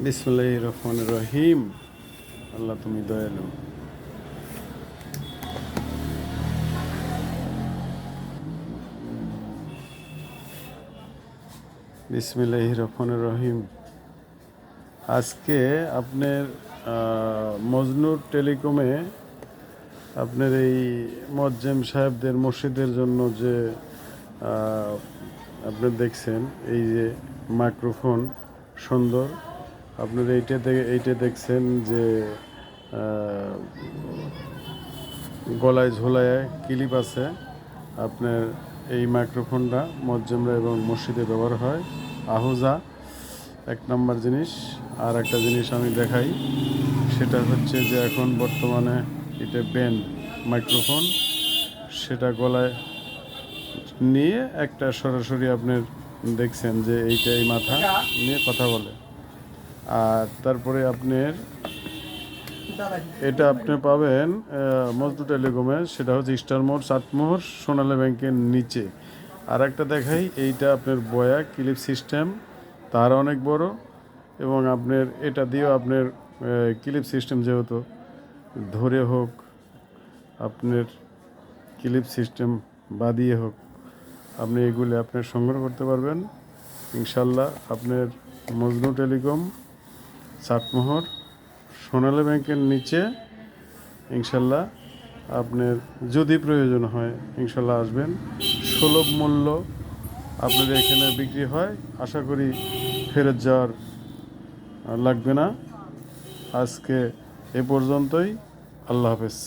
বিসমিল্লাহির রহমানির রহিম। আল্লাহ তুমি দয়ালু। বিসমিল্লাহির রহমানির রহিম। আজকে আপনার মজনুর টেলিকমে আপনার এই মোয়াজ্জেম সাহেবদের মসজিদের জন্য যে আপনি দেখছেন এই যে মাইক্রোফোন সুন্দর, আপনার এইটা দেখছেন যে গলায় ঝোলায় ক্লিপ আছে। আপনার এই মাইক্রোফোনটা মোয়াজ্জেমরা এবং মসজিদে ব্যবহার হয়। আহুজা এক নম্বর জিনিস। আর একটা জিনিস আমি দেখাই, সেটা হচ্ছে যে এখন বর্তমানে এটা ব্যান্ড মাইক্রোফোন, সেটা গলায় নিয়ে একটা সরাসরি আপনার দেখছেন যে এই মাথা নিয়ে কথা বলে। আর তারপরে আপনার এটা আপনি পাবেন মজদু টেলিকমে, সেটা হচ্ছে স্টার মোড়, চাটমোহর, সোনালী ব্যাংকের নিচে। আর একটা দেখাই, এইটা আপনার বয়া ক্লিপ সিস্টেম, তার অনেক বড়, এবং আপনার এটা দিয়েও আপনার ক্লিপ সিস্টেম, যেহেতু ধরে হোক আপনার ক্লিপ সিস্টেম বাদিয়ে হোক, আপনি এগুলি আপনার সংগ্রহ করতে পারবেন ইনশাল্লাহ। আপনার মজনু টেলিকম, চাটমোহর, সোনালী ব্যাংকের নিচে ইনশাল্লাহ। আপনার যদি প্রয়োজন হয় ইনশাল্লাহ আসবেন। সুলভ মূল্য আপনাদের এখানে বিক্রি হয়, আশা করি ফেরত যাওয়ার লাগবে না। আজকে এ পর্যন্তই। আল্লাহ হাফেজ।